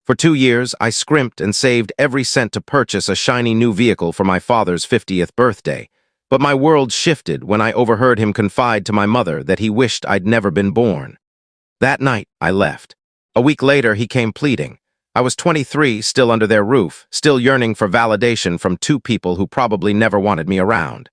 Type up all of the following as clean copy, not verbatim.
For 2 years, I scrimped and saved every cent to purchase a shiny new vehicle for my father's 50th birthday. But my world shifted when I overheard him confide to my mother that he wished I'd never been born. That night, I left. A week later, he came pleading. I was 23, still under their roof, still yearning for validation from two people who probably never wanted me around.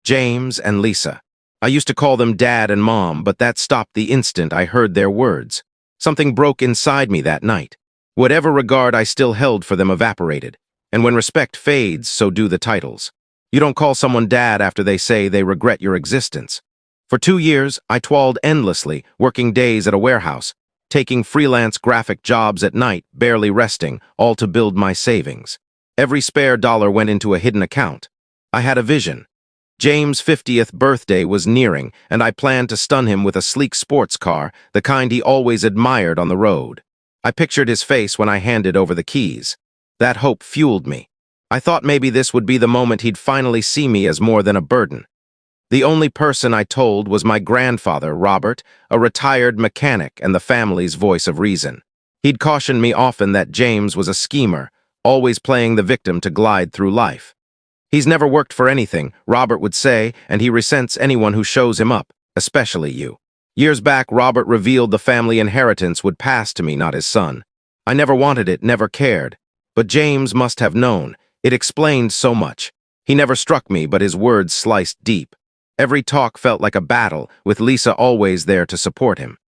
James and Lisa. I used to call them Dad and Mom, but that stopped the instant I heard their words. Something broke inside me that night. Whatever regard I still held for them evaporated. And when respect fades, so do the titles. You don't call someone dad after they say they regret your existence. For 2 years, I toiled endlessly, working days at a warehouse, taking freelance graphic jobs at night, barely resting, all to build my savings. Every spare dollar went into a hidden account. I had a vision. James' 50th birthday was nearing, and I planned to stun him with a sleek sports car, the kind he always admired on the road. I pictured his face when I handed over the keys. That hope fueled me. I thought maybe this would be the moment he'd finally see me as more than a burden. The only person I told was my grandfather, Robert, a retired mechanic and the family's voice of reason. He'd cautioned me often that James was a schemer, always playing the victim to glide through life. He's never worked for anything, Robert would say, and he resents anyone who shows him up, especially you. Years back, Robert revealed the family inheritance would pass to me, not his son. I never wanted it, never cared. But James must have known. It explained so much. He never struck me, but his words sliced deep. Every talk felt like a battle, with Lisa always there to support him.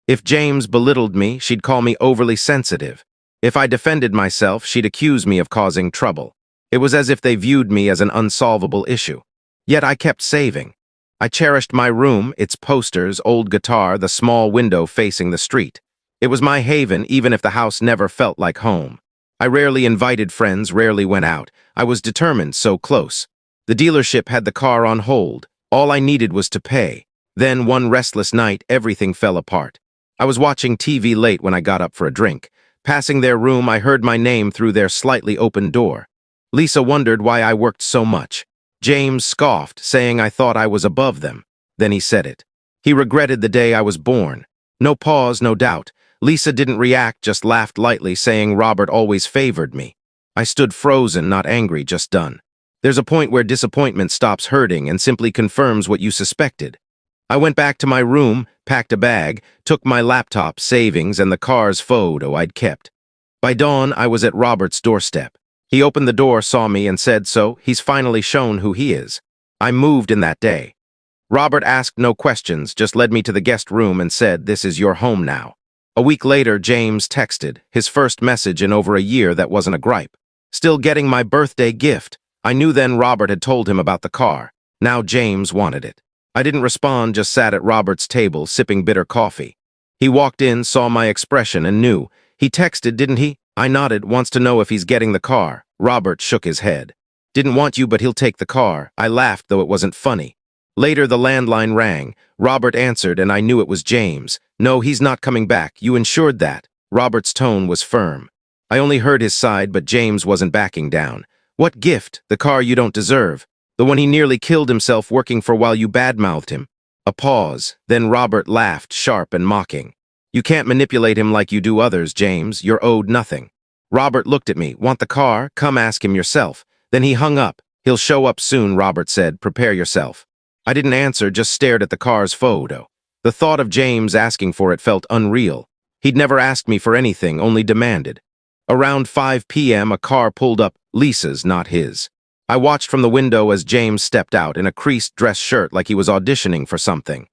If James belittled me, she'd call me overly sensitive. If I defended myself, she'd accuse me of causing trouble. It was as if they viewed me as an unsolvable issue. Yet I kept saving. I cherished my room, its posters, old guitar, the small window facing the street. It was my haven, even if the house never felt like home. I rarely invited friends, rarely went out. I was determined, so close. The dealership had the car on hold. All I needed was to pay. Then, one restless night, everything fell apart. I was watching TV late when I got up for a drink. Passing their room, I heard my name through their slightly open door. Lisa wondered why I worked so much. James scoffed, saying I thought I was above them. Then he said it. He regretted the day I was born. No pause, no doubt. Lisa didn't react, just laughed lightly, saying Robert always favored me. I stood frozen, not angry, just done. There's a point where disappointment stops hurting and simply confirms what you suspected. I went back to my room, packed a bag, took my laptop, savings, and the car's photo I'd kept. By dawn, I was at Robert's doorstep. He opened the door, saw me, and said so. He's finally shown who he is. I moved in that day. Robert asked no questions, just led me to the guest room and said, "This is your home now." A week later, James texted, his first message in over a year that wasn't a gripe. "Still getting my birthday gift." I knew then Robert had told him about the car. Now James wanted it. I didn't respond, just sat at Robert's table, sipping bitter coffee. He walked in, saw my expression, and knew. He texted, didn't he? I nodded, wants to know if he's getting the car. Robert shook his head. "Didn't want you, but he'll take the car." I laughed, though it wasn't funny. Later, the landline rang. Robert answered, and I knew it was James. "No, he's not coming back. You insured that." Robert's tone was firm. I only heard his side, but James wasn't backing down. "What gift? The car you don't deserve. The one he nearly killed himself working for while you badmouthed him." A pause. Then Robert laughed, sharp and mocking. "You can't manipulate him like you do others, James. You're owed nothing." Robert looked at me. "Want the car? Come ask him yourself." Then he hung up. "He'll show up soon," Robert said. "Prepare yourself." I didn't answer, just stared at the car's photo. The thought of James asking for it felt unreal. He'd never asked me for anything, only demanded. Around 5 p.m., a car pulled up, Lisa's, not his. I watched from the window as James stepped out in a creased dress shirt like he was auditioning for something.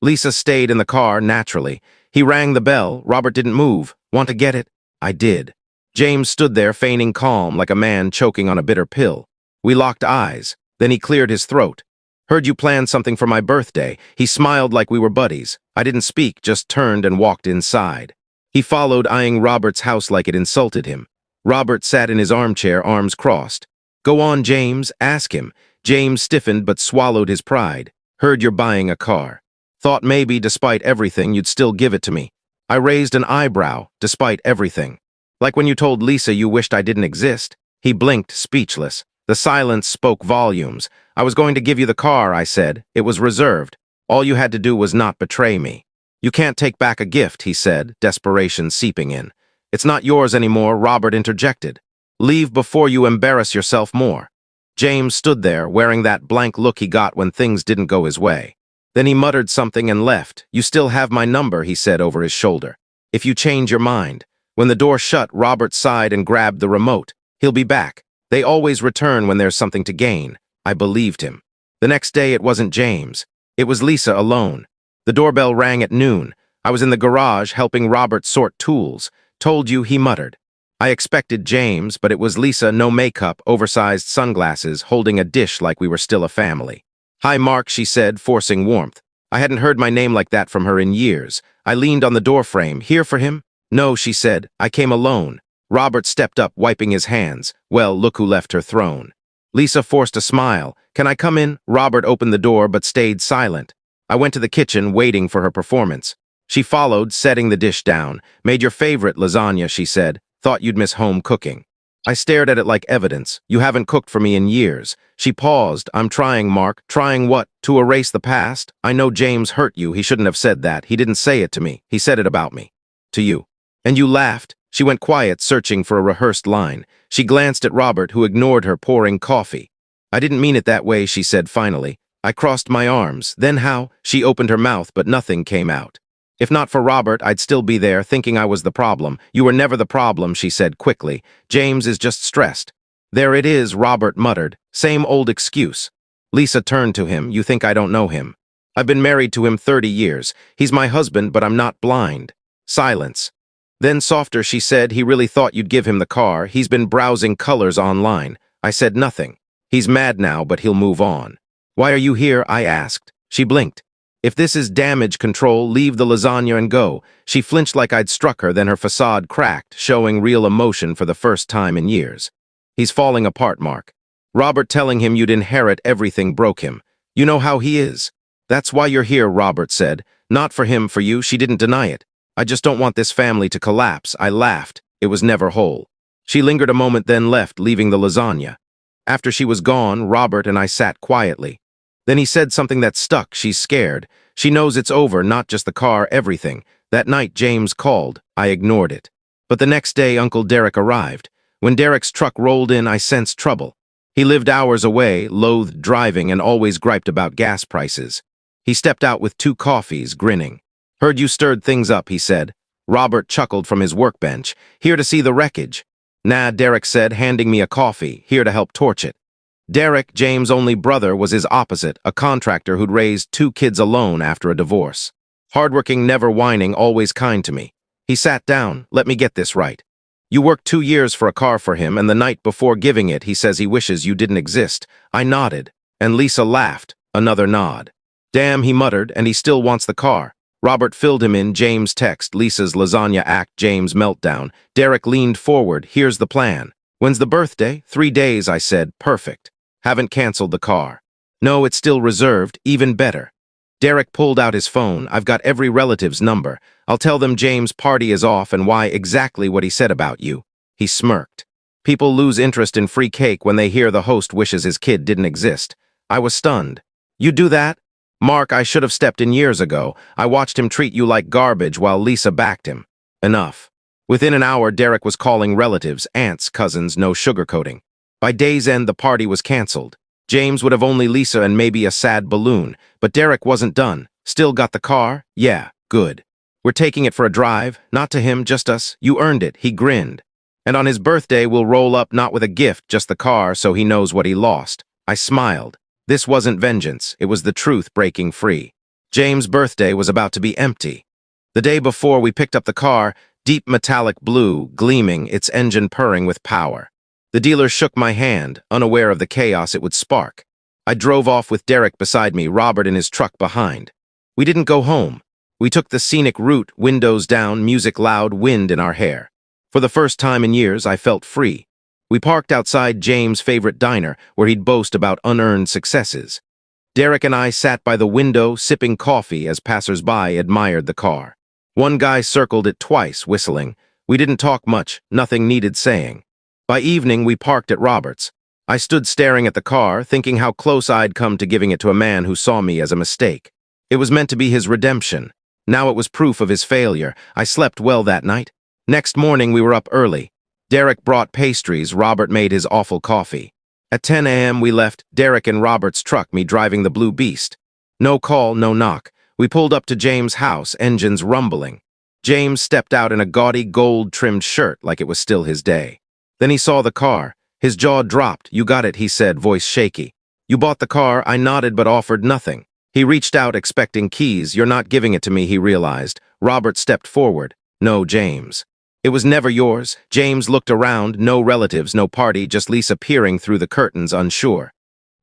Lisa stayed in the car, naturally. He rang the bell. Robert didn't move. "Want to get it?" I did. James stood there, feigning calm, like a man choking on a bitter pill. We locked eyes. Then he cleared his throat. "Heard you planned something for my birthday." He smiled like we were buddies. I didn't speak, just turned and walked inside. He followed, eyeing Robert's house like it insulted him. Robert sat in his armchair, arms crossed. "Go on, James, ask him." James stiffened but swallowed his pride. "Heard you're buying a car. Thought maybe, despite everything, you'd still give it to me." I raised an eyebrow, "Despite everything. Like when you told Lisa you wished I didn't exist." He blinked, speechless. The silence spoke volumes. "I was going to give you the car," I said. "It was reserved. All you had to do was not betray me." "You can't take back a gift," he said, desperation seeping in. It's not yours anymore, Robert interjected. Leave before you embarrass yourself more. James stood there, wearing that blank look he got when things didn't go his way. Then he muttered something and left. You still have my number, he said over his shoulder. If you change your mind. When the door shut, Robert sighed and grabbed the remote. He'll be back. They always return when there's something to gain. I believed him. The next day it wasn't James. It was Lisa alone. The doorbell rang at noon. I was in the garage helping Robert sort tools. Told you, he muttered. I expected James, but it was Lisa, no makeup, oversized sunglasses, holding a dish like we were still a family. Hi, Mark, she said, forcing warmth. I hadn't heard my name like that from her in years. I leaned on the doorframe. Here for him? No, she said. I came alone. Robert stepped up, wiping his hands. Well, look who left her throne. Lisa forced a smile. Can I come in? Robert opened the door but stayed silent. I went to the kitchen, waiting for her performance. She followed, setting the dish down. Made your favorite lasagna, she said. Thought you'd miss home cooking. I stared at it like evidence. You haven't cooked for me in years. She paused. I'm trying, Mark. Trying what? To erase the past? I know James hurt you. He shouldn't have said that. He didn't say it to me. He said it about me. To you. And you laughed. She went quiet, searching for a rehearsed line. She glanced at Robert, who ignored her, pouring coffee. I didn't mean it that way, she said finally. I crossed my arms. Then how? She opened her mouth, but nothing came out. If not for Robert, I'd still be there, thinking I was the problem. You were never the problem, she said quickly. James is just stressed. There it is, Robert muttered. Same old excuse. Lisa turned to him. You think I don't know him? I've been married to him 30 years. He's my husband, but I'm not blind. Silence. Then softer, she said, he really thought you'd give him the car. He's been browsing colors online. I said nothing. He's mad now, but he'll move on. Why are you here? I asked. She blinked. If this is damage control, leave the lasagna and go. She flinched like I'd struck her, then her facade cracked, showing real emotion for the first time in years. He's falling apart, Mark. Robert telling him you'd inherit everything broke him. You know how he is. That's why you're here, Robert said. Not for him, for you. She didn't deny it. I just don't want this family to collapse. I laughed. It was never whole. She lingered a moment, then left, leaving the lasagna. After she was gone, Robert and I sat quietly. Then he said something that stuck. She's scared. She knows it's over, not just the car, everything. That night, James called. I ignored it. But the next day, Uncle Derek arrived. When Derek's truck rolled in, I sensed trouble. He lived hours away, loathed driving, and always griped about gas prices. He stepped out with 2 coffees, grinning. Heard you stirred things up, he said. Robert chuckled from his workbench. Here to see the wreckage. Nah, Derek said, handing me a coffee. Here to help torch it. Derek, James' only brother, was his opposite, a contractor who'd raised 2 kids alone after a divorce. Hardworking, never whining, always kind to me. He sat down. Let me get this right. You worked 2 years for a car for him, and the night before giving it, he says he wishes you didn't exist. I nodded, and Lisa laughed. Another nod. Damn, he muttered, and he still wants the car. Robert filled him in. James text, Lisa's lasagna act, James meltdown. Derek leaned forward. Here's the plan. When's the birthday? 3 days, I said. Perfect. Haven't canceled the car. No, it's still reserved. Even better. Derek pulled out his phone. I've got every relative's number. I'll tell them James' party is off and why exactly what he said about you. He smirked. People lose interest in free cake when they hear the host wishes his kid didn't exist. I was stunned. You do that? Mark, I should have stepped in years ago. I watched him treat you like garbage while Lisa backed him. Enough. Within an hour, Derek was calling relatives, aunts, cousins, no sugarcoating. By day's end, the party was canceled. James would have only Lisa and maybe a sad balloon, but Derek wasn't done. Still got the car? Yeah, good. We're taking it for a drive, not to him, just us. You earned it, he grinned. And on his birthday, we'll roll up not with a gift, just the car, so he knows what he lost. I smiled. This wasn't vengeance, it was the truth breaking free. James' birthday was about to be empty. The day before, we picked up the car, deep metallic blue, gleaming, its engine purring with power. The dealer shook my hand, unaware of the chaos it would spark. I drove off with Derek beside me, Robert in his truck behind. We didn't go home. We took the scenic route, windows down, music loud, wind in our hair. For the first time in years, I felt free. We parked outside James' favorite diner, where he'd boast about unearned successes. Derek and I sat by the window, sipping coffee as passers-by admired the car. One guy circled it twice, whistling. We didn't talk much, nothing needed saying. By evening, we parked at Robert's. I stood staring at the car, thinking how close I'd come to giving it to a man who saw me as a mistake. It was meant to be his redemption. Now it was proof of his failure. I slept well that night. Next morning, we were up early. Derek brought pastries, Robert made his awful coffee. At 10 a.m., we left Derek in Robert's truck, me driving the Blue Beast. No call, no knock. We pulled up to James' house, engines rumbling. James stepped out in a gaudy gold-trimmed shirt like it was still his day. Then he saw the car. His jaw dropped. "You got it," he said, voice shaky. "You bought the car." I nodded but offered nothing. He reached out, expecting keys. "You're not giving it to me," he realized. Robert stepped forward. "No, James." "It was never yours." James looked around. No relatives, no party, just Lisa peering through the curtains, unsure.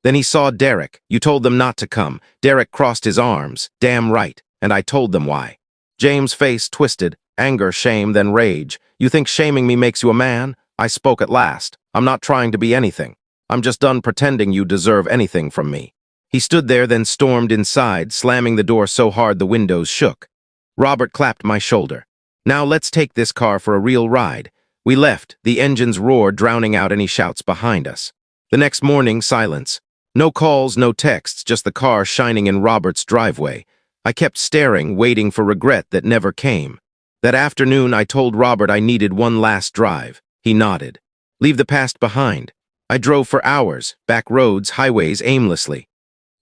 Then he saw Derek. "You told them not to come." Derek crossed his arms. "Damn right. And I told them why." James' face twisted. Anger, shame, then rage. "You think shaming me makes you a man?" I spoke at last. "I'm not trying to be anything. I'm just done pretending you deserve anything from me." He stood there, then stormed inside, slamming the door so hard the windows shook. Robert clapped my shoulder. "Now let's take this car for a real ride." We left, the engine's roar drowning out any shouts behind us. The next morning, silence. No calls, no texts, just the car shining in Robert's driveway. I kept staring, waiting for regret that never came. That afternoon, I told Robert I needed one last drive. He nodded. "Leave the past behind." I drove for hours, back roads, highways, aimlessly.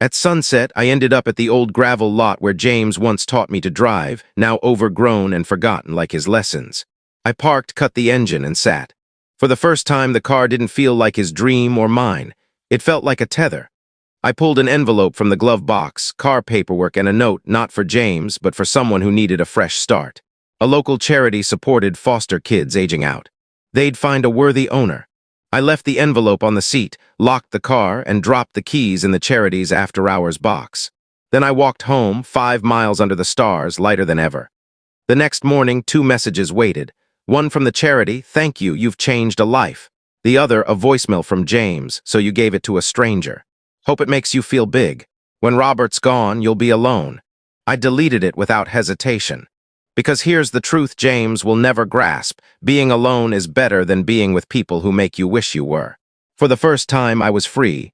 At sunset, I ended up at the old gravel lot where James once taught me to drive, now overgrown and forgotten like his lessons. I parked, cut the engine, and sat. For the first time, the car didn't feel like his dream or mine. It felt like a tether. I pulled an envelope from the glove box, car paperwork, and a note, not for James, but for someone who needed a fresh start. A local charity supported foster kids aging out. They'd find a worthy owner. I left the envelope on the seat, locked the car, and dropped the keys in the charity's after-hours box. Then I walked home, 5 miles under the stars, lighter than ever. The next morning, 2 messages waited. One from the charity, "Thank you, you've changed a life." The other, a voicemail from James, "So you gave it to a stranger. Hope it makes you feel big. When Robert's gone, you'll be alone." I deleted it without hesitation. Because here's the truth James will never grasp: being alone is better than being with people who make you wish you were. For the first time, I was free,